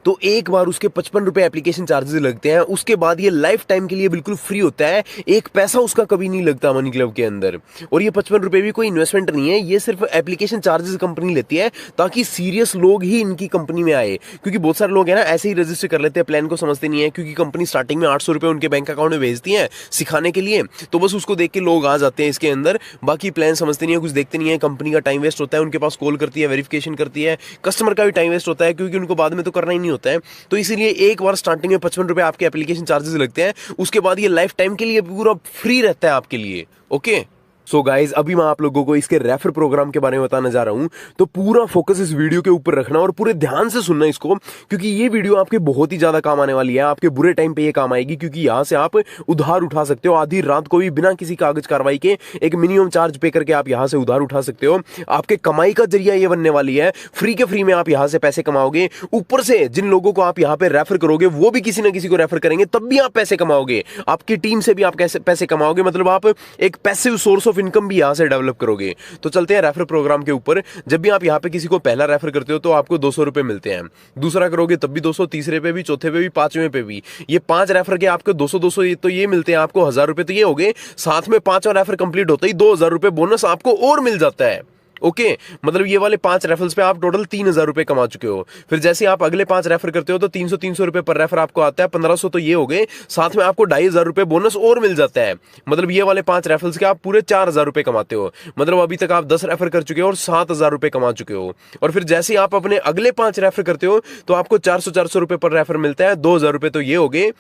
तो एक बार उसके 55 रुपए एप्लीकेशन चार्जेस लगते हैं, उसके बाद ये लाइफ टाइम के लिए बिल्कुल फ्री होता है, एक पैसा उसका कभी नहीं लगता मनी क्लब के अंदर। और ये 55 रुपए भी कोई इन्वेस्टमेंट नहीं है, ये सिर्फ एप्लीकेशन चार्जेस कंपनी लेती है ताकि सीरियस लोग ही इनकी कंपनी में आए, क्योंकि बहुत सारे लोग हैं ना ऐसे ही रजिस्टर कर लेते हैं, प्लान को समझते नहीं है, क्योंकि कंपनी स्टार्टिंग में 800 रुपए उनके बैंक अकाउंट में भेजती है सिखाने के लिए, तो बस उसको देख के लोग आ जाते हैं इसके अंदर, बाकी प्लान समझते नहीं है, कुछ देखते नहीं है, कंपनी का टाइम वेस्ट होता है, उनके पास कॉल करती है, वेरिफिकेशन करती है, कस्टमर का भी टाइम वेस्ट होता है, क्योंकि उनको बाद में तो करना ही नहीं होता है। तो इसीलिए एक बार स्टार्टिंग में 55 रुपए आपके एप्लीकेशन चार्जेस लगते हैं, उसके बाद ये लाइफ टाइम के लिए पूरा फ्री रहता है आपके लिए। ओके, सो गाइज अभी मैं आप लोगों को इसके रेफर प्रोग्राम के बारे में बताने जा रहा हूं, तो पूरा फोकस इस वीडियो के ऊपर रखना और पूरे ध्यान से सुनना इसको, क्योंकि ये वीडियो आपके बहुत ही ज्यादा काम आने वाली है, आपके बुरे टाइम पे ये काम आएगी, क्योंकि यहां से आप उधार उठा सकते हो आधी रात को भी बिना किसी कागज कार्रवाई के, एक मिनिमम चार्ज पे करके आप यहां से उधार उठा सकते हो। आपके कमाई का जरिया ये बनने वाली है, फ्री के फ्री में आप यहां से पैसे कमाओगे, ऊपर से जिन लोगों को आप यहां पे रेफर करोगे वो भी किसी ना किसी को रेफर करेंगे, तब भी आप पैसे कमाओगे, आपकी टीम से भी आप कैसे पैसे कमाओगे, मतलब आप एक पैसिव सोर्स ऑफ इनकम भी यहां से डेवलप करोगे। तो चलते हैं रेफर प्रोग्राम के ऊपर। जब भी आप यहां पे किसी को पहला रेफर करते हो तो आपको 200 रुपए मिलते हैं, दूसरा करोगे तब भी 200, तीसरे पे भी, चौथे पे भी, पांचवें पे भी। ये 5 रेफर के आपको 200 तो ये मिलते हैं, आपको 1000 रुपए तो ये हो गए, साथ में 5वां रेफर कंप्लीट होता ही 2000 रुपए बोनस आपको और मिल जाता है। ओके, मतलब ये वाले 5 रेफरल्स पे आप टोटल 3000 रुपए कमा चुके हो। फिर जैसे आप अगले 5 रेफर करते हो तो 300 रुपए पर रेफर आपको आता है, 1500 तो ये हो गए, साथ में आपको 2500 रुपए बोनस और मिल जाता है। मतलब ये वाले 5 रेफरल्स के आप पूरे 4000 रुपए कमाते हो। मतलब अभी तक आप 10 रेफर कर चुके हो और 7000 रुपए कमा चुके हो। और फिर जैसे आप अपने अगले 5 रेफर करते हो तो आपको 400 रुपए पर रेफर मिलता है, 2000 रुपए तो ये हो गए,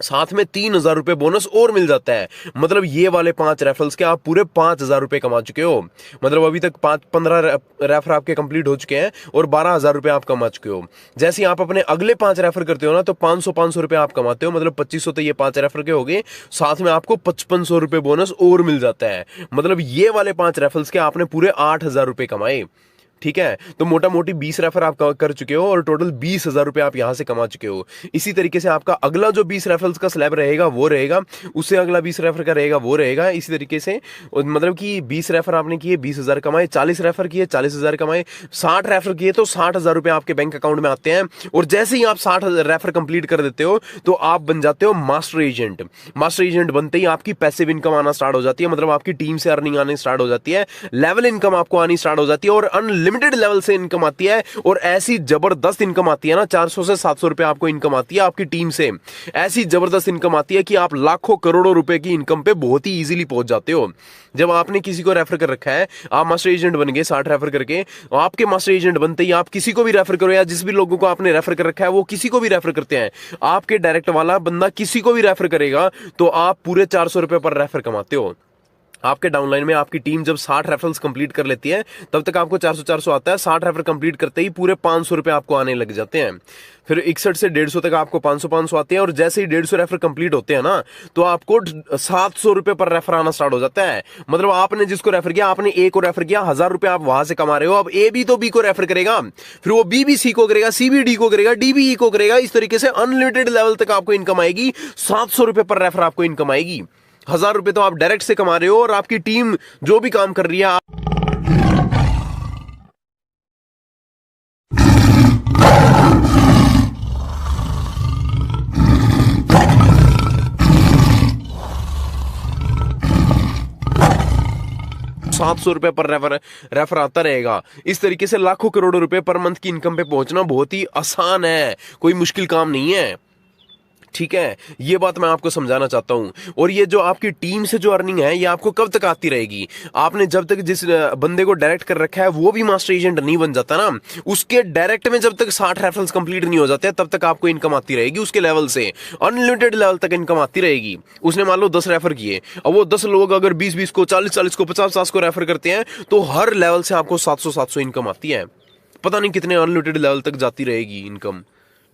साथ में 3000 रुपए बोनस और मिल जाता है। मतलब ये वाले 5 रेफरल्स के आप पूरे 5000 रुपए कमा चुके हो। मतलब अभी तक 15 रेफर आपके कंप्लीट हो चुके हैं और 12000 रुपए आप कमा चुके हो। जैसे आप अपने अगले 5 रेफर करते हो ना तो 500 रुपए आप कमाते हो, मतलब 2500 तो ये 5 रेफर के हो गए, साथ में आपको 5500 रुपए बोनस और मिल जाता है। मतलब ये वाले 5 रेफरल्स के आपने पूरे 8000 रुपए कमाए। ठीक है, तो मोटा मोटी 20 रेफर आप कर चुके हो और टोटल 20,000 रुपए आप यहां से कमा चुके हो। इसी तरीके से आपका अगला जो 20 रेफरल्स का स्लैब रहेगा वो रहेगा, उससे अगला 20 रेफर का रहेगा वो रहेगा, इसी तरीके से। मतलब कि 20 रेफर आपने किए 20,000 कमाए, 40 रेफर किए 40,000 कमाए, 60 रेफर किए तो 60,000 रुपए आपके बैंक अकाउंट में आते हैं। और जैसे ही आप 60 रेफर कंप्लीट कर देते हो तो आप बन जाते हो मास्टर एजेंट। मास्टर एजेंट बनते ही आपकी पैसिव इनकम आना स्टार्ट हो जाती है, मतलब आपकी टीम से अर्निंग आनी स्टार्ट हो जाती है, लेवल इनकम आपको आनी स्टार्ट हो जाती है और लिमिटेड लेवल से इनकम आती है। और ऐसी जबरदस्त इनकम आती है ना, 400 से 700 रुपए आपको इनकम आती है आपकी टीम से। ऐसी जबरदस्त इनकम आती है कि आप लाखों करोड़ों रुपए की इनकम पे बहुत ही इजीली पहुंच जाते हो। जब आपने किसी को रेफर कर रखा है, आप मास्टर एजेंट बन गए 60 रेफर करके, आपके मास्टर एजेंट बनते ही आप किसी को भी रेफर करो, या जिस भी लोगों को आपने रेफर कर रखा है वो किसी को भी रेफर करते हैं, आपके डायरेक्ट वाला बंदा किसी को भी रेफर करेगा तो आप पूरे 400 रुपए पर रेफर कमाते हो। आपके डाउनलाइन में आपकी टीम जब 60 रेफरल्स कंप्लीट कर लेती है तब तक आपको 400 आता है। 60 रेफर कंप्लीट करते ही पूरे 500 रुपए आपको आने लग जाते हैं। फिर 61 से 150 तक आपको 500 आते हैं और जैसे ही 150 रेफर कंप्लीट होते हैं ना तो आपको 700 रुपए पर रेफर आना स्टार्ट हो जाता है। मतलब आपने जिसको रेफर किया, आपने ए को रेफर किया, 1000 रुपए आप वहां से कमा रहे हो। अब ए भी तो बी को रेफर करेगा, फिर वो बी भी सी को करेगा, सी भी डी को करेगा, डी भी ई को करेगा। इस तरीके से अनलिमिटेड लेवल तक आपको इनकम आएगी। 700 रुपए पर रेफर आपको इनकम आएगी। 1000 रुपए तो आप डायरेक्ट से कमा रहे हो और आपकी टीम जो भी काम कर रही है 700 रुपए पर रेफर आता रहेगा। इस तरीके से लाखों करोड़ों रुपए पर मंथ की इनकम पे पहुंचना बहुत ही आसान है, कोई मुश्किल काम नहीं है। ठीक है, ये बात मैं आपको समझाना चाहता हूं। और ये जो आपकी टीम से जो अर्निंग है ये आपको कब तक आती रहेगी? आपने जब तक जिस बंदे को डायरेक्ट कर रखा है वो भी मास्टर एजेंट नहीं बन जाता ना, उसके डायरेक्ट में जब तक 60 रेफरल्स कंप्लीट नहीं हो जाते तब तक आपको इनकम आती रहेगी। उसके लेवल से अनलिमिटेड लेवल तक इनकम आती रहेगी। उसने मान लो 10 रेफर किए, अब वो 10 लोग अगर 20-20 को, 40-40 को, 50-50 को रेफर करते हैं तो हर लेवल से आपको 700-700 इनकम आती है। पता नहीं कितने अनलिमिटेड लेवल तक जाती रहेगी इनकम।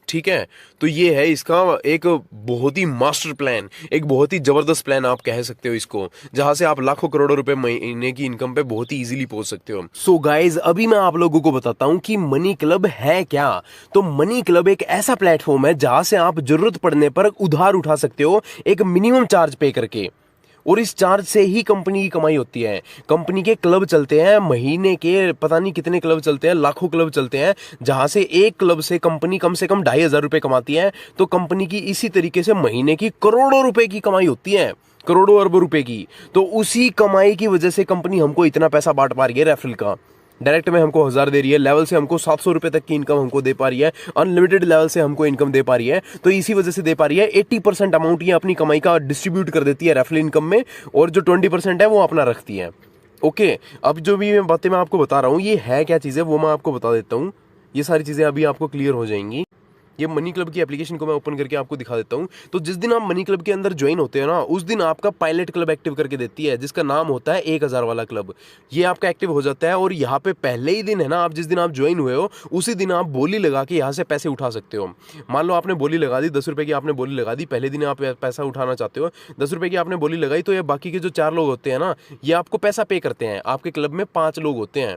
ठीक है, तो ये है इसका एक बहुत ही मास्टर प्लान, एक बहुत ही जबरदस्त प्लान आप कह सकते हो इसको, जहां से आप लाखों करोड़ों रुपए महीने की इनकम पे बहुत ही इजीली पहुंच सकते हो। सो गाइज, अभी मैं आप लोगों को बताता हूं कि मनी क्लब है क्या। तो मनी क्लब एक ऐसा प्लेटफॉर्म है जहां से आप जरूरत पड़ने पर उधार उठा सकते हो एक मिनिमम चार्ज पे करके। और इस चार्ज से ही कंपनी की कमाई होती है। कंपनी के क्लब चलते हैं, महीने के पता नहीं कितने क्लब चलते हैं, लाखों क्लब चलते हैं, जहां से एक क्लब से कंपनी कम से कम 2,500 रुपए कमाती है। तो कंपनी की इसी तरीके से महीने की करोड़ों रुपए की कमाई होती है, करोड़ों अरबों रुपए की। तो उसी कमाई की वजह से कंपनी हमको इतना पैसा बांट पा रही है रेफरल का। डायरेक्ट में हमको 1,000 दे रही है, लेवल से हमको 700 रुपए तक की इनकम हमको दे पा रही है, अनलिमिटेड लेवल से हमको इनकम दे पा रही है। तो इसी वजह से दे पा रही है। 80% अमाउंट ये अपनी कमाई का डिस्ट्रीब्यूट कर देती है रेफरल इनकम में, और जो 20% है वो अपना रखती है। ओके, अब जो भी बातें मैं आपको बता रहा हूँ ये है क्या चीज़ है वो मैं आपको बता देता हूँ। ये सारी चीज़ें अभी आपको क्लियर हो जाएंगी। ये मनी क्लब की एप्लीकेशन को मैं ओपन करके आपको दिखा देता हूँ। तो जिस दिन आप मनी क्लब के अंदर ज्वाइन होते हैं ना, उस दिन आपका पायलट क्लब एक्टिव करके देती है, जिसका नाम होता है 1,000 वाला क्लब। ये आपका एक्टिव हो जाता है, और यहाँ पे पहले ही दिन है ना, आप जिस दिन आप ज्वाइन हुए हो उसी दिन आप बोली लगा के यहाँ से पैसे उठा सकते हो। मान लो आपने बोली लगा दी, 10 रुपये की आपने बोली लगा दी, पहले दिन आप पैसा उठाना चाहते हो, 10 रुपये की आपने बोली लगाई, तो ये बाकी के जो 4 लोग होते हैं ना, ये आपको पैसा पे करते हैं। आपके क्लब में 5 लोग होते हैं,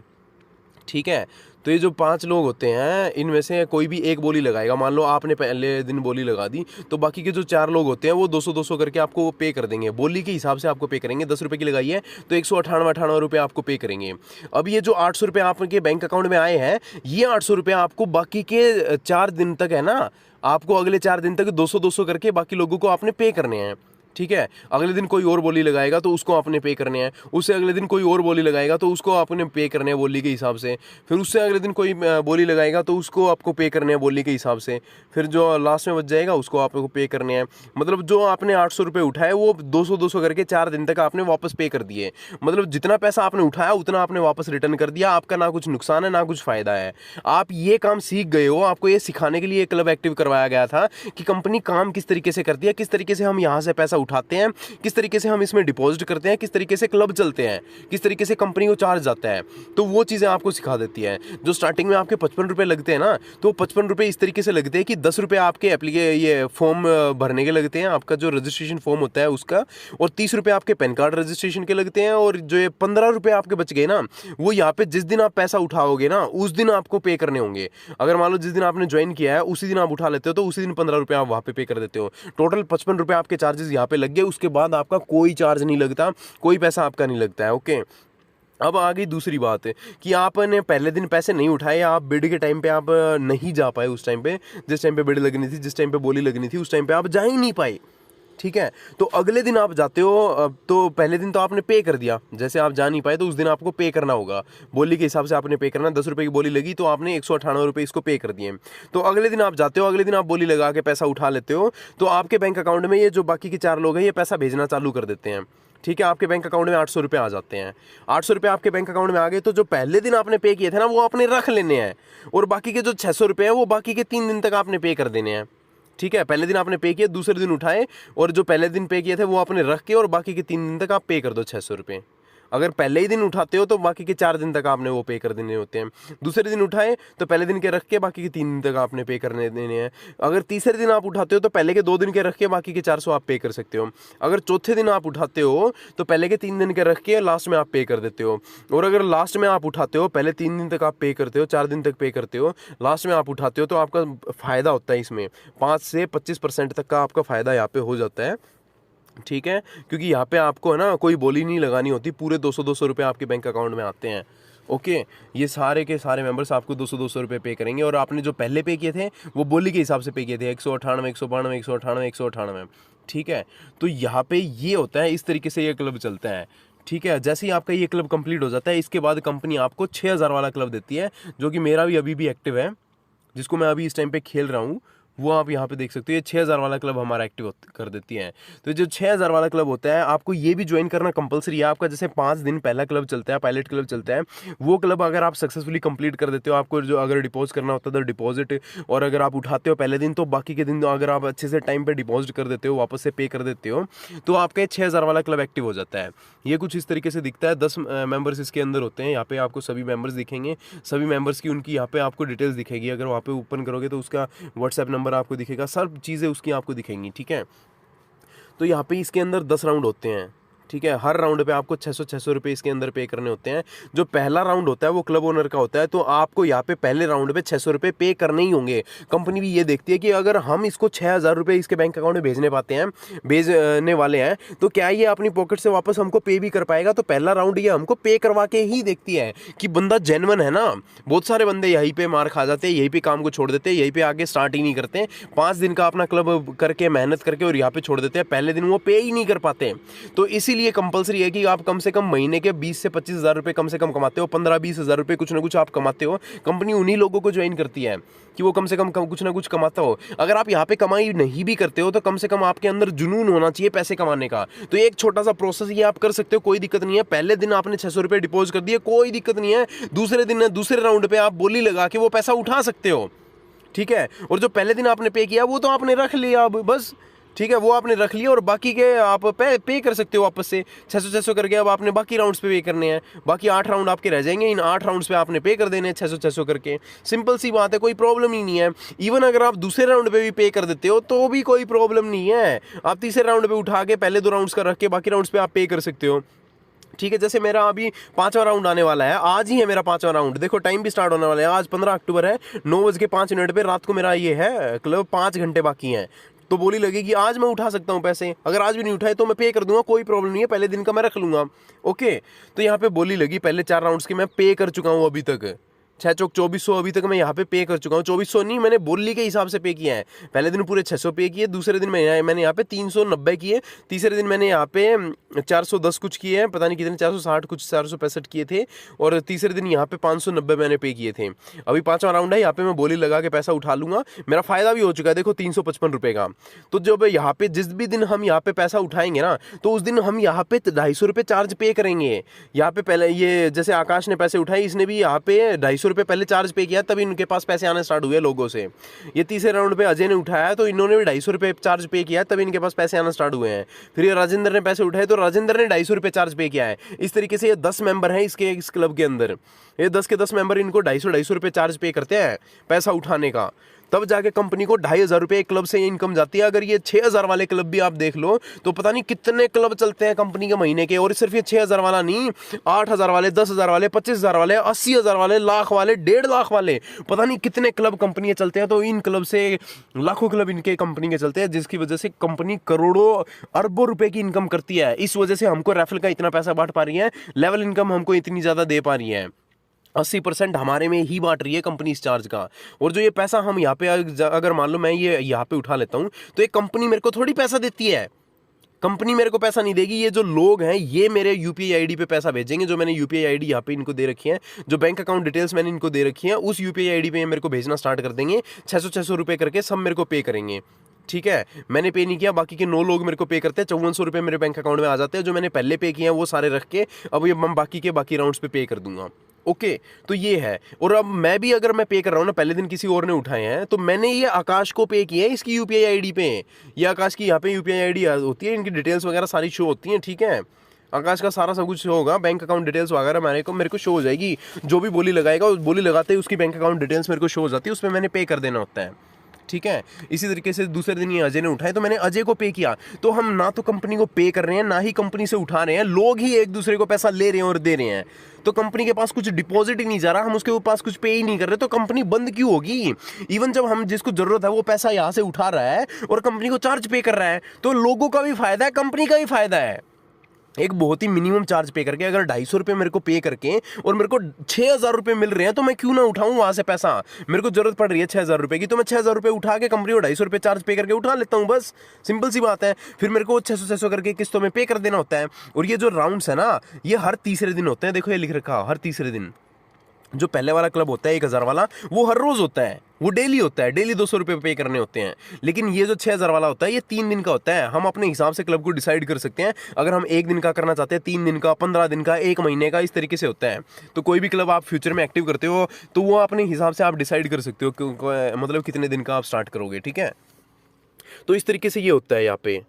ठीक है। तो ये जो 5 लोग होते हैं, इनमें से कोई भी एक बोली लगाएगा। मान लो आपने पहले दिन बोली लगा दी, तो बाकी के जो 4 लोग होते हैं वो 200-200 करके आपको पे कर देंगे, बोली के हिसाब से आपको पे करेंगे। 10 रुपये की लगाई है तो 198 रुपये आपको पे करेंगे। अब ये जो 800 रुपये आपके बैंक अकाउंट में आए हैं, ये 800 रुपये आपको बाकी के 4 दिन तक है ना, आपको अगले 4 दिन तक 200-200 करके बाकी लोगों को आपने पे करने हैं, ठीक है। अगले दिन कोई और बोली लगाएगा तो उसको आपने पे करने हैं, उससे अगले दिन कोई और बोली लगाएगा तो उसको आपने पे करने हैं बोली के हिसाब से, फिर उससे अगले दिन कोई बोली लगाएगा तो उसको आपको पे करने हैं बोली के हिसाब से, फिर जो लास्ट में बच जाएगा उसको आपको पे करने हैं। मतलब जो आपने 800 रुपये उठाए वो 200-200 करके 4 दिन तक आपने वापस पे कर दिए। मतलब जितना पैसा आपने उठाया उतना आपने वापस रिटर्न कर दिया। आपका ना कुछ नुकसान है ना कुछ फ़ायदा है। आप ये काम सीख गए हो। आपको ये सिखाने के लिए क्लब एक्टिव करवाया गया था कि कंपनी काम किस तरीके से करती है, किस तरीके से हम यहाँ से पैसा उठाते हैं, किस तरीके से हम इसमें डिपॉजिट करते हैं, किस तरीके से क्लब चलते हैं, किस तरीके से कंपनी को चार्ज जाता है। तो वो चीज़ें आपको सिखा देती है। जो स्टार्टिंग में आपके 55 रुपये लगते हैं ना, तो 55 रुपये इस तरीके से लगते हैं कि 10 रुपये आपके ये फॉर्म भरने के लगते हैं, आपका जो रजिस्ट्रेशन फॉर्म होता है उसका, और 30 रुपये आपके पैन कार्ड रजिस्ट्रेशन के लगते हैं, और जो ये 15 रुपये आपके बच गए ना, वो यहाँ पे जिस दिन आप पैसा उठाओगे ना उस दिन आपको पे करने होंगे। अगर मान लो जिस दिन आपने ज्वाइन किया है उसी दिन आप उठा लेते हो तो उसी दिन 15 रुपये आप वहाँ पे कर देते हो। टोटल 55 रुपये आपके चार्जेस यहाँ पे लग गए। उसके बाद आपका कोई चार्ज नहीं लगता, कोई पैसा आपका नहीं लगता है। ओके, अब आ गई दूसरी बात कि आपने पहले दिन पैसे नहीं उठाए, आप बिड के टाइम पे आप नहीं जा पाए। उस टाइम पे जिस टाइम पे बिड लगनी थी, जिस टाइम पे बोली लगनी थी, उस टाइम पे आप जा ही नहीं पाए, ठीक है। तो अगले दिन आप जाते हो, तो पहले दिन तो आपने पे कर दिया, जैसे आप जा नहीं पाए तो उस दिन आपको पे करना होगा, बोली के हिसाब से आपने पे करना। 10 रुपये की बोली लगी तो आपने 198 रुपये इसको पे कर दिए। तो अगले दिन आप जाते हो, अगले दिन आप बोली लगा के पैसा उठा लेते हो, तो आपके बैंक अकाउंट में ये जो बाकी के 4 लोग हैं ये पैसा भेजना चालू कर देते हैं, ठीक है। आपके बैंक अकाउंट में 800 रुपये आ जाते हैं। 800 रुपये आपके बैंक अकाउंट में आ गए, तो जो पहले दिन आपने पे किए थे ना वो आपने रख लेने हैं, और बाकी के जो 600 रुपये हैं वो बाकी के 3 दिन तक आपने पे कर देने हैं, ठीक है। पहले दिन आपने पे किया, दूसरे दिन उठाए, और जो पहले दिन पे किए थे वो आपने रख के, और बाकी के 3 दिन तक आप पे कर दो 600 रुपये। अगर पहले ही दिन उठाते हो तो बाकी के 4 दिन तक आपने वो पे कर देने होते हैं। दूसरे दिन उठाए तो पहले दिन के रख के बाकी के 3 दिन तक आपने पे करने देने हैं। अगर तीसरे दिन आप उठाते हो तो पहले के 2 दिन के रख के बाकी के 400 आप पे कर सकते हो। अगर चौथे दिन आप उठाते हो तो पहले के 3 दिन के रख के लास्ट में आप पे कर देते हो। और अगर लास्ट में आप उठाते हो, पहले 3 दिन तक आप पे करते हो, 4 दिन तक पे करते हो, लास्ट में आप उठाते हो, तो आपका फ़ायदा होता है इसमें 5 से 25% तक का आपका फ़ायदा यहाँ पे हो जाता है, ठीक है। क्योंकि यहाँ पे आपको है ना कोई बोली नहीं लगानी होती, पूरे 200-200 रुपये आपके बैंक अकाउंट में आते हैं। ओके, ये सारे के सारे मेंबर्स आपको 200-200 रुपये पे करेंगे, और आपने जो पहले पे किए थे वो बोली के हिसाब से पे किए थे, 198, 192, 198, 198, ठीक है। तो यहाँ पे ये होता है, इस तरीके से ये क्लब चलता है, ठीक है। जैसे ही आपका ये क्लब कंप्लीट हो जाता है, इसके बाद कंपनी आपको 6,000 वाला क्लब देती है, जो कि मेरा भी अभी भी एक्टिव है, जिसको मैं अभी इस टाइम पे खेल रहा हूँ। वो आप यहाँ पे देख सकते हो, ये 6,000 वाला क्लब हमारा एक्टिव कर देती है। तो जो 6,000 वाला क्लब होता है, आपको ये भी ज्वाइन करना कंपलसरी है। आपका जैसे 5 दिन पहला क्लब चलता है, पायलट क्लब चलता है, वो क्लब अगर आप सक्सेसफुली कंप्लीट कर देते हो, आपको जो अगर डिपॉजिट करना होता है तो डिपॉजिट, और अगर आप उठाते हो पहले दिन तो बाकी के दिन अगर आप अच्छे से टाइम पर डिपॉजिट कर देते हो, वापस से पे कर देते हो, तो आपका ये 6,000 वाला क्लब एक्टिव हो जाता है। ये कुछ इस तरीके से दिखता है। 10 मेंबर्स इसके अंदर होते हैं। यहाँ पे आपको सभी मेंबर्स दिखेंगे, सभी मेंबर्स की उनकी यहाँ पे आपको डिटेल्स दिखेगी। अगर वहाँ पे ओपन करोगे तो उसका व्हाट्सएप नंबर आपको दिखेगा, सब चीज़ें उसकी आपको दिखेंगी, ठीक है। तो यहाँ पे इसके अंदर 10 राउंड होते हैं, ठीक है, हर राउंड पे आपको 600 रुपये इसके अंदर पे करने होते हैं। जो पहला राउंड होता है वो क्लब ओनर का होता है, तो आपको यहाँ पे पहले राउंड पे 600 रुपये पे करने ही होंगे। कंपनी भी ये देखती है कि अगर हम इसको 6,000 रुपये इसके बैंक अकाउंट में भेजने पाते हैं, भेजने वाले हैं, तो क्या ये अपनी पॉकेट से वापस हमको पे भी कर पाएगा। तो पहला राउंड ये हमको पे करवा के ही देखती है कि बंदा जेन्युइन है ना। बहुत सारे बंदे यहीं पे मार खा जाते हैं, यहीं पे काम को छोड़ देते हैं, यहीं पे आगे स्टार्ट ही नहीं करते। 5 दिन का अपना क्लब करके मेहनत करके और यहाँ पे छोड़ देते हैं, पहले दिन वो पे ही नहीं कर पाते। तो इसीलिए कंपलसरी है कि आप कम से कम महीने के 20 से 25 हज़ार रुपये कम से कम कमाते हो, 15-20 हज़ार रुपये कुछ ना कुछ आप कमाते हो। कंपनी उन्हीं लोगों को ज्वाइन करती है कि वो कम से कम कुछ ना कुछ कमाता हो। अगर आप यहाँ पे कमाई नहीं भी करते हो तो कम से कम आपके अंदर जुनून होना चाहिए पैसे कमाने का। तो एक छोटा सा प्रोसेस ये आप कर सकते हो, कोई दिक्कत नहीं है। पहले दिन आपने 600 रुपये डिपॉजिट कर दिए, कोई दिक्कत नहीं है। दूसरे दिन दूसरे राउंड पे आप बोली लगा के वो पैसा उठा सकते हो, ठीक है। और जो पहले दिन आपने पे किया वो तो आपने रख लिया अब बस, ठीक है, वो आपने रख लिया और बाकी के आप पे कर सकते हो वापस से 600 करके। अब आपने बाकी राउंड्स पे करने हैं, बाकी 8 राउंड आपके रह जाएंगे, इन 8 राउंड्स पे आपने पे कर देने हैं 600 करके। सिंपल सी बात है, कोई प्रॉब्लम ही नहीं है। इवन अगर आप दूसरे राउंड पे भी पे कर देते हो तो भी कोई प्रॉब्लम नहीं है। आप तीसरे राउंड पे उठा के पहले 2 राउंड्स का रख के बाकी राउंड्स पे आप पे कर सकते हो, ठीक है। जैसे मेरा अभी 5वां राउंड आने वाला है, आज ही है मेरा 5वां राउंड। देखो टाइम भी स्टार्ट होने वाला है, आज 15 अक्टूबर है, 9:05 पे रात को मेरा ये है क्लब, 5 घंटे बाकी हैं। तो बोली लगेगी आज मैं उठा सकता हूँ पैसे, अगर आज भी नहीं उठाए तो मैं पे कर दूंगा, कोई प्रॉब्लम नहीं है, पहले दिन का मैं रख लूंगा। ओके, तो यहाँ पे बोली लगी पहले 4 राउंड्स की मैं पे कर चुका हूँ अभी तक, 6 चौक 2400 अभी तक मैं यहाँ पे पे कर चुका हूँ। 2400 नहीं, मैंने बोली के हिसाब से पे किया है। पहले दिन पूरे 600 पे किए, दूसरे दिन मैंने यहाँ पे 390 किए, तीसरे दिन मैंने यहाँ पे 410 कुछ किए हैं, पता नहीं कितने, 460 कुछ 465 किए थे, और तीसरे दिन यहाँ पे 590 मैंने पे किए थे। अभी 5वां राउंड है, यहाँ पे मैं बोली लगा के पैसा उठा लूंगा, मेरा फायदा भी हो चुका है। देखो 355 रुपये का। तो जब यहाँ पे जिस भी दिन हम यहाँ पे पैसा उठाएंगे ना, तो उस दिन हम यहाँ पे 250 रुपये चार्ज पे करेंगे। यहाँ पे पहले ये जैसे आकाश ने पैसे उठाए, इसने भी यहाँ पे 250 रुपये पहले चार्ज पे किया, तभी इनके पास पैसे आने स्टार्ट हुए लोगों से। ये तीसरे राउंड पे अजय ने उठाया तो इन्होंने भी 250 रुपये चार्ज पे किया, तभी इनके पास पैसे आना स्टार्ट हुए हैं। फिर ये राजेंद्र ने पैसे उठाए तो राजेंद्र ने 250 रुपये चार्ज पे किया है। इस तरीके से ये 10 मेंबर हैं इस क्लब के अंदर, ये 10 के 10 मेंबर इनको 250 रुपये चार्ज पे करते हैं पैसा उठाने का, तब जाके कंपनी को 2,500 रुपये एक क्लब से इनकम जाती है। अगर ये 6,000 वाले क्लब भी आप देख लो तो पता नहीं कितने क्लब चलते हैं कंपनी के महीने के। और सिर्फ ये 6,000 वाला नहीं, 8,000 वाले, 10,000 वाले, 25,000 वाले, 80,000 वाले, लाख वाले, 1.5 लाख वाले, पता नहीं कितने क्लब कंपनी चलते हैं। तो इन क्लब से लाखों क्लब इनके कंपनी के चलते हैं, जिसकी वजह से कंपनी करोड़ों अरबों रुपए की इनकम करती है। इस वजह से हमको रेफरल का इतना पैसा बांट पा रही है, लेवल इनकम हमको इतनी ज़्यादा दे पा रही है। 80% हमारे में ही बांट रही है कंपनी इस चार्ज का। और जो ये पैसा हम यहाँ पे अगर मान लो मैं ये यहाँ पे उठा लेता हूँ तो एक कंपनी मेरे को थोड़ी पैसा देती है, कंपनी मेरे को पैसा नहीं देगी। ये जो लोग हैं ये मेरे यूपीआई आईडी पे पैसा भेजेंगे, जो मैंने यूपीआई आईडी यहाँ पे इनको दे रखी है, जो बैंक अकाउंट डिटेल्स मैंने इनको दे रखी है, उस यूपीआई आईडी पे मेरे को भेजना स्टार्ट कर देंगे। 600 रुपये करके सब मेरे को पे करेंगे, ठीक है। मैंने पे नहीं किया, बाकी के 9 लोग मेरे को पे करते हैं। 5400 रुपये मेरे बैंक अकाउंट में आ जाते हैं, जो मैंने पहले पे किए हैं वो सारे रख के अब ये मैं बाकी राउंड्स पे कर दूंगा। ओके, तो ये है। और अब मैं भी अगर मैं पे कर रहा हूँ ना, पहले दिन किसी और ने उठाए हैं तो मैंने ये आकाश को पे किया है इसकी यूपीआई आईडी पे। ये आकाश की यहाँ पे यूपीआई आईडी होती है, इनकी डिटेल्स वगैरह सारी शो होती हैं, ठीक है। आकाश का सारा सब कुछ शो होगा, बैंक अकाउंट डिटेल्स वगैरह मेरे को शो हो जाएगी। जो भी बोली लगाएगा उस बोली लगाते ही उसकी बैंक अकाउंट डिटेल्स मेरे को शो हो जाती है, उसमें मैंने पे कर देना होता है, ठीक है। इसी तरीके से दूसरे दिन ये अजय ने उठाए तो मैंने अजय को पे किया। तो हम ना तो कंपनी को पे कर रहे हैं, ना ही कंपनी से उठा रहे हैं, लोग ही एक दूसरे को पैसा ले रहे हैं और दे रहे हैं। तो कंपनी के पास कुछ डिपॉजिट ही नहीं जा रहा, हम उसके पास कुछ पे ही नहीं कर रहे, तो कंपनी बंद क्यों होगी। इवन जब हम जिसको जरूरत है वो पैसा यहाँ से उठा रहा है और कंपनी को चार्ज पे कर रहा है, तो लोगों का भी फायदा है, कंपनी का भी फायदा है। एक बहुत ही मिनिमम चार्ज पे करके अगर 250 रुपये मेरे को पे करके और मेरे को 6,000 रुपये मिल रहे हैं, तो मैं क्यों ना उठाऊं वहां से पैसा। मेरे को जरूरत पड़ रही है 6,000 रुपये की, तो मैं 6,000 रुपये उठा के कंपनी को 250 रुपये चार्ज पे करके उठा लेता हूं, बस सिंपल सी बात है। फिर मेरे को 600 करके किस्तों में पे कर देना होता है। और ये जो राउंड्स है ना, ये हर तीसरे दिन होते हैं। देखो ये लिख रखा हर तीसरे दिन। जो पहले वाला क्लब होता है 1,000 वाला, वो हर रोज होता है, वो डेली होता है, डेली 200 रुपये पे करने होते हैं। लेकिन ये जो 6,000 वाला होता है ये 3 दिन का होता है। हम अपने हिसाब से क्लब को डिसाइड कर सकते हैं, अगर हम 1 दिन का करना चाहते हैं, 3 दिन का, 15 दिन का, 1 महीने का, इस तरीके से होता है। तो कोई भी क्लब आप फ्यूचर में एक्टिव करते हो तो वो अपने हिसाब से आप डिसाइड कर सकते हो मतलब कितने दिन का आप स्टार्ट करोगे, ठीक है। तो इस तरीके से ये होता है यहाँ पे।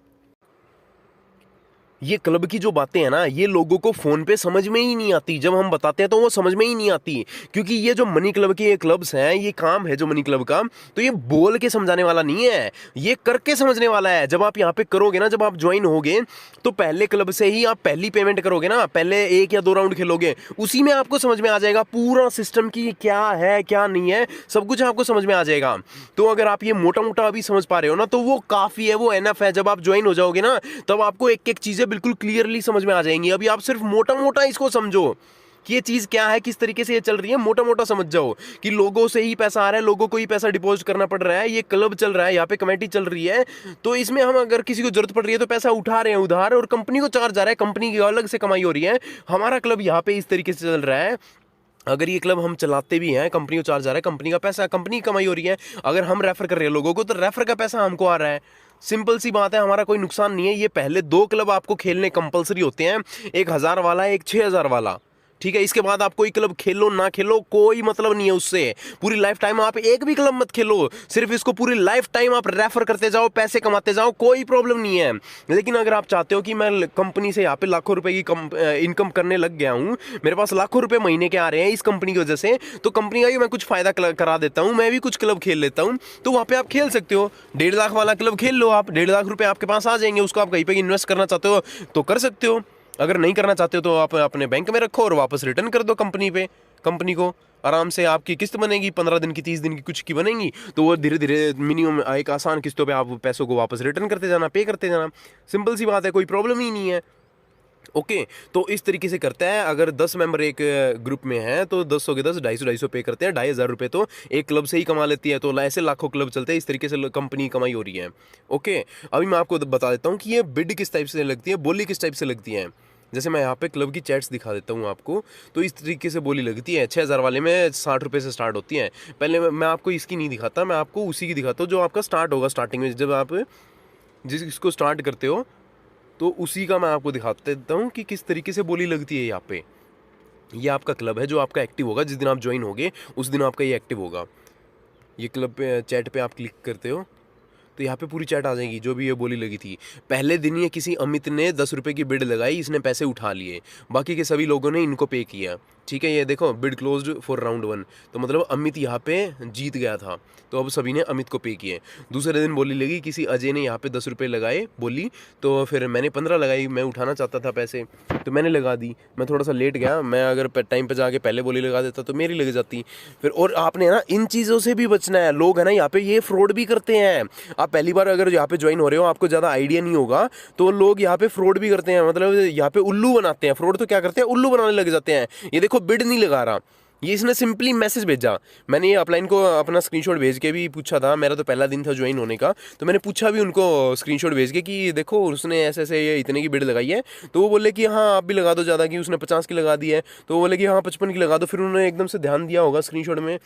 ये क्लब की जो बातें हैं ना, ये लोगों को फोन पे समझ में ही नहीं आती। जब हम बताते हैं तो वो समझ में ही नहीं आती, क्योंकि ये जो मनी क्लब के ये क्लब्स हैं, ये काम है जो मनी क्लब का, तो ये बोल के समझाने वाला नहीं है, ये करके समझने वाला है। जब आप यहाँ पे करोगे ना, जब आप ज्वाइन होगे, तो पहले क्लब से ही आप पहली पेमेंट करोगे ना, पहले 1 या 2 राउंड खेलोगे, उसी में आपको समझ में आ जाएगा पूरा सिस्टम की क्या है क्या नहीं है, सब कुछ आपको समझ में आ जाएगा। तो अगर आप ये मोटा मोटा अभी समझ पा रहे हो ना, तो वो काफी है, वो एनफ है। जब आप ज्वाइन हो जाओगे ना, तब आपको एक एक चीजें बिल्कुल क्लियरली समझ में आ जाएंगी। अभी आप सिर्फ मोटा मोटा इसको समझो कि ये चीज क्या है, किस तरीके से ये चल रही है, मोटा मोटा समझ जाओ कि लोगों से ही पैसा आ रहा है, लोगों को ही पैसा डिपॉजिट करना पड़ रहा है, ये क्लब चल रहा है, यहाँ पे कमेटी चल रही है, तो इसमें हम अगर किसी को जरूरत पड़ रही है तो पैसा उठा रहे हैं उधार, और कंपनी को चार्ज आ रहा है, कंपनी की अलग से कमाई हो रही है। हमारा क्लब यहाँ पे इस तरीके से चल रहा है। अगर ये क्लब हम चलाते भी हैं, कंपनी को चार्ज आ रहा है, कंपनी का पैसा, कंपनी की कमाई हो रही है। अगर हम रेफर कर रहे हैं लोगों को, तो रेफर का पैसा हमको आ रहा है। सिंपल सी बात है, हमारा कोई नुकसान नहीं है। ये पहले 2 क्लब आपको खेलने कंपलसरी होते हैं, एक 1000 वाला, एक 6000 वाला, ठीक है। इसके बाद आप कोई क्लब खेलो ना खेलो, कोई मतलब नहीं है उससे। पूरी लाइफ टाइम आप एक भी क्लब मत खेलो, सिर्फ इसको पूरी लाइफ टाइम आप रेफर करते जाओ, पैसे कमाते जाओ, कोई प्रॉब्लम नहीं है। लेकिन अगर आप चाहते हो कि मैं कंपनी से यहाँ पे लाखों रुपए की इनकम करने लग गया हूँ, मेरे पास लाखों रुपए महीने के आ रहे हैं इस कंपनी की वजह से, तो कंपनी का भी मैं कुछ फायदा करा देता हूँ, मैं भी कुछ क्लब खेल लेता हूँ, तो वहाँ पे आप खेल सकते हो। 1.5 लाख वाला क्लब खेल लो आप, 1.5 लाख रुपए आपके पास आ जाएंगे, उसको आप कहीं पे इन्वेस्ट करना चाहते हो तो कर सकते हो। अगर नहीं करना चाहते हो तो आप अपने बैंक में रखो और वापस रिटर्न कर दो कंपनी पे, कंपनी को। आराम से आपकी किस्त बनेगी 15 दिन की, 30 दिन की, कुछ की बनेगी, तो वो धीरे धीरे मिनिमम एक आसान किस्तों पे आप पैसों को वापस रिटर्न करते जाना, पे करते जाना। सिंपल सी बात है, कोई प्रॉब्लम ही नहीं है। ओके, तो इस तरीके से करता है। अगर 10 मेंबर एक ग्रुप में हैं तो 10 के 10 250 पे करते हैं, 2500 रुपये तो एक क्लब से ही कमा लेती है। तो ऐसे लाखों क्लब चलते हैं, इस तरीके से कंपनी कमाई हो रही है। ओके, अभी मैं आपको बता देता हूँ कि ये बिड किस टाइप से लगती है, बोली किस टाइप से लगती है। जैसे मैं यहाँ पे क्लब की चैट्स दिखा देता हूँ आपको, तो इस तरीके से बोली लगती है। 6000 वाले में 60 रुपये से स्टार्ट होती है। पहले मैं आपको इसकी नहीं दिखाता, मैं आपको उसी की दिखाता हूँ जो आपका स्टार्ट होगा। स्टार्टिंग में जब आप जिसको स्टार्ट करते हो, तो उसी का मैं आपको दिखा देता हूँ कि किस तरीके से बोली लगती है यहाँ पे। ये आपका क्लब है जो आपका एक्टिव होगा, जिस दिन आप ज्वाइन होगे उस दिन आपका ये एक्टिव होगा। ये क्लब पे चैट पे आप क्लिक करते हो तो यहाँ पे पूरी चैट आ जाएगी जो भी ये बोली लगी थी। पहले दिन ये किसी अमित ने 10 रुपये की बिड लगाई, इसने पैसे उठा लिए, बाकी के सभी लोगों ने इनको पे किया। ठीक है, ये देखो बिड क्लोज्ड फॉर राउंड 1, तो मतलब अमित यहाँ पे जीत गया था, तो अब सभी ने अमित को पे किए। दूसरे दिन बोली लगी किसी अजय ने यहाँ पे 10 रुपये लगाए बोली, तो फिर मैंने 15 लगाई, मैं उठाना चाहता था पैसे तो मैंने लगा दी। मैं थोड़ा सा लेट गया, मैं अगर टाइम पे जाके पहले बोली लगा देता तो मेरी लग जाती फिर। और आपने ना इन चीज़ों से भी बचना है। लोग है ना यहाँ पे ये फ्रॉड भी करते हैं। आप पहली बार अगर यहाँ पे ज्वाइन हो रहे हो, आपको ज़्यादा आइडिया नहीं होगा, तो लोग यहाँ पे फ्रॉड भी करते हैं, मतलब यहाँ पे उल्लू बनाते हैं। फ्रॉड तो क्या करते हैं, उल्लू बनाने लग जाते हैं। ये देखो बिड नहीं लगा रहा, ये इसने सिंपली मैसेज भेजा। मैंने ये अपलाइन को अपना स्क्रीनशॉट भेज के भी पूछा था, मेरा तो पहला दिन था ज्वाइन होने का, तो मैंने पूछा भी उनको स्क्रीनशॉट भेज के कि देखो उसने ऐसे ऐसे ये इतने की बिड लगाई है, तो वो बोले कि हाँ आप भी लगा दो ज़्यादा की, उसने 50 की लगा दी है, तो वो बोले कि हाँ 55 की लगा दो। फिर उन्होंने एकदम से ध्यान दिया होगा स्क्रीनशॉट में,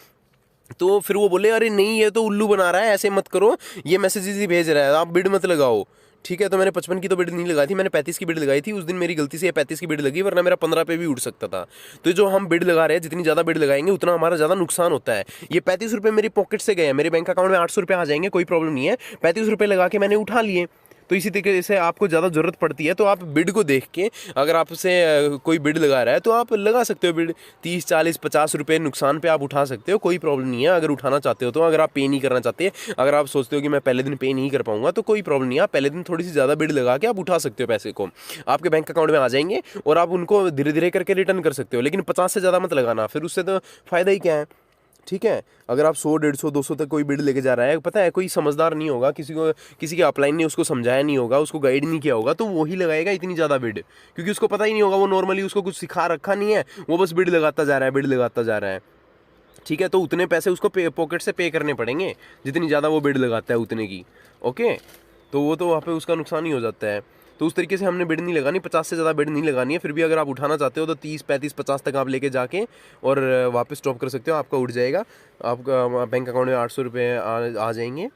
तो फिर वो बोले अरे नहीं ये तो उल्लू बना रहा है, ऐसे मत करो, ये मैसेजेस ही भेज रहा है, आप बिड मत लगाओ। ठीक है, तो मैंने 55 की तो बिड नहीं लगाई थी, मैंने 35 की बिड लगाई थी। उस दिन मेरी गलती से ये 35 की बिड लगी, वरना मेरा 15 पे भी उठ सकता था। तो जो हम बिड लगा रहे हैं, जितनी ज़्यादा बिड लगाएंगे उतना हमारा ज़्यादा नुकसान होता है। ये 35 रुपये मेरी पॉकेट से गए, मेरे बैंक अकाउंट में 800 रुपये आ जाएंगे, कोई प्रॉब्लम नहीं है। 35 रुपये लगा के मैंने उठा लिए। तो इसी तरीके से आपको ज़्यादा ज़रूरत पड़ती है तो आप बिड को देख के, अगर आपसे कोई बिड लगा रहा है तो आप लगा सकते हो बिड। 30 40 50 रुपये नुकसान पे आप उठा सकते हो, कोई प्रॉब्लम नहीं है अगर उठाना चाहते हो तो। अगर आप पे नहीं करना चाहते, अगर आप सोचते हो कि मैं पहले दिन पे नहीं कर पाऊंगा, तो कोई प्रॉब्लम नहीं है, आप पहले दिन थोड़ी सी ज़्यादा बिड लगा के आप उठा सकते हो। पैसे को आपके बैंक अकाउंट में आ जाएंगे और आप उनको धीरे धीरे करके रिटर्न कर सकते हो। लेकिन 50 से ज़्यादा मत लगाना, फिर उससे तो फ़ायदा ही क्या है। ठीक है, अगर आप 100 150 200 तक कोई बिड लेके जा रहा है, पता है कोई समझदार नहीं होगा, किसी के अपलाइन ने उसको समझाया नहीं होगा, उसको गाइड नहीं किया होगा, तो वही लगाएगा इतनी ज़्यादा बिड, क्योंकि उसको पता ही नहीं होगा, वो नॉर्मली उसको कुछ सिखा रखा नहीं है, वो बस बिड लगाता जा रहा है, बिड लगाता जा रहा है। ठीक है, तो उतने पैसे उसको पॉकेट से पे करने पड़ेंगे जितनी ज़्यादा वो बिड लगाता है उतने की। ओके, तो वो तो वहाँ पे उसका नुकसान ही हो जाता है। तो उस तरीके से हमने बिड नहीं लगानी, 50 से ज़्यादा बिड नहीं लगानी है। फिर भी अगर आप उठाना चाहते हो तो 30 35 50 तक आप लेके जाके और वापस स्टॉप कर सकते हो, आपका उठ जाएगा। आपका बैंक अकाउंट में 800 रुपये आ जाएंगे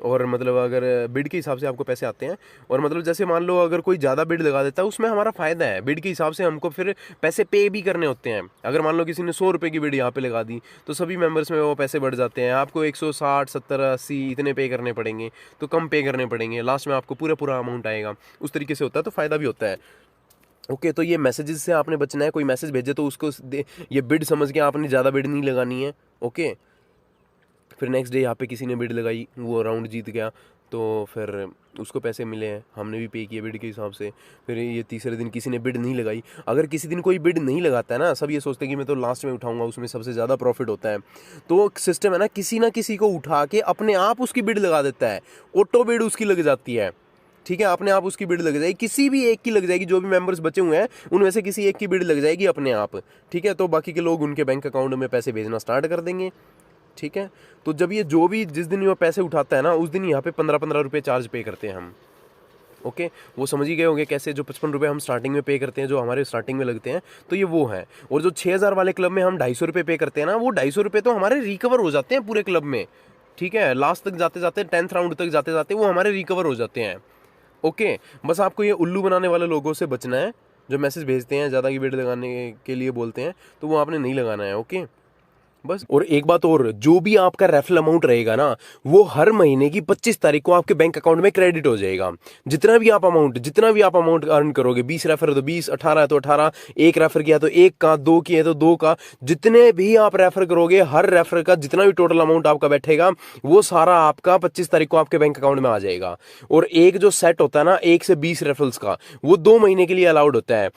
और मतलब अगर बिड के हिसाब से आपको पैसे आते हैं। और मतलब जैसे मान लो अगर कोई ज़्यादा बिड लगा देता है उसमें हमारा फ़ायदा है, बिड के हिसाब से हमको फिर पैसे पे भी करने होते हैं। अगर मान लो किसी ने 100 रुपये की बिड यहाँ पे लगा दी तो सभी मेंबर्स में वो पैसे बढ़ जाते हैं, आपको 160 70 80 इतने पे करने पड़ेंगे, तो कम पे करने पड़ेंगे, लास्ट में आपको पूरा पूरा अमाउंट आएगा। उस तरीके से होता है, तो फ़ायदा भी होता है। ओके, तो ये मैसेजेस से आपने बचना है। कोई मैसेज भेजे तो उसको ये बिड समझ के आपने ज़्यादा बिड नहीं लगानी है। ओके, फिर नेक्स्ट डे यहाँ पे किसी ने बिड लगाई, वो राउंड जीत गया, तो फिर उसको पैसे मिले हैं, हमने भी पे किए बिड के हिसाब से। फिर ये तीसरे दिन किसी ने बिड नहीं लगाई। अगर किसी दिन कोई बिड नहीं लगाता है ना, सब ये सोचते हैं कि मैं तो लास्ट में उठाऊंगा, उसमें सबसे ज़्यादा प्रॉफिट होता है। तो सिस्टम है ना किसी को उठा के अपने आप उसकी बिड लगा देता है, ऑटो बिड उसकी लग जाती है। ठीक है, अपने आप उसकी बिड लग जाएगी, किसी भी एक की लग जाएगी, जो भी मेंबर्स बचे हुए हैं उनमें से किसी एक की बिड लग जाएगी अपने आप। ठीक है, तो बाकी के लोग उनके बैंक अकाउंट में पैसे भेजना स्टार्ट कर देंगे। ठीक है, तो जब ये जो भी जिस दिन ये पैसे उठाता है ना, उस दिन यहाँ पे 15-15 रुपये चार्ज पे करते हैं हम। ओके, वो समझ ही गए होंगे कैसे। जो 55 रुपये हम स्टार्टिंग में पे करते हैं, जो हमारे स्टार्टिंग में लगते हैं, तो ये वो है। और जो 6000 वाले क्लब में हम 250 रुपये पे करते हैं ना, वो 250 रुपये तो हमारे रिकवर हो जाते हैं पूरे क्लब में। ठीक है, लास्ट तक जाते जाते 10th राउंड तक जाते जाते वो हमारे रिकवर हो जाते हैं। ओके, बस आपको ये उल्लू बनाने वाले लोगों से बचना है, जो मैसेज भेजते हैं ज़्यादा की बिड लगाने के लिए बोलते हैं, तो वो आपने नहीं लगाना है। ओके, बस। और एक बात और, जो भी आपका रेफरल अमाउंट रहेगा ना, वो हर महीने की 25 तारीख को आपके बैंक अकाउंट में क्रेडिट हो जाएगा। जितना भी आप अमाउंट अर्न करोगे, 20 रेफर है तो 20, 18 है तो 18, एक रेफर किया तो एक का, 2 किए तो 2 का, जितने भी आप रेफर करोगे, हर रेफर का जितना भी टोटल अमाउंट आपका बैठेगा, वो सारा आपका 25 तारीख को आपके बैंक अकाउंट में आ जाएगा। और एक जो सेट होता है ना 1 से 20 रेफरल्स का, वो 2 महीने के लिए अलाउड होता है।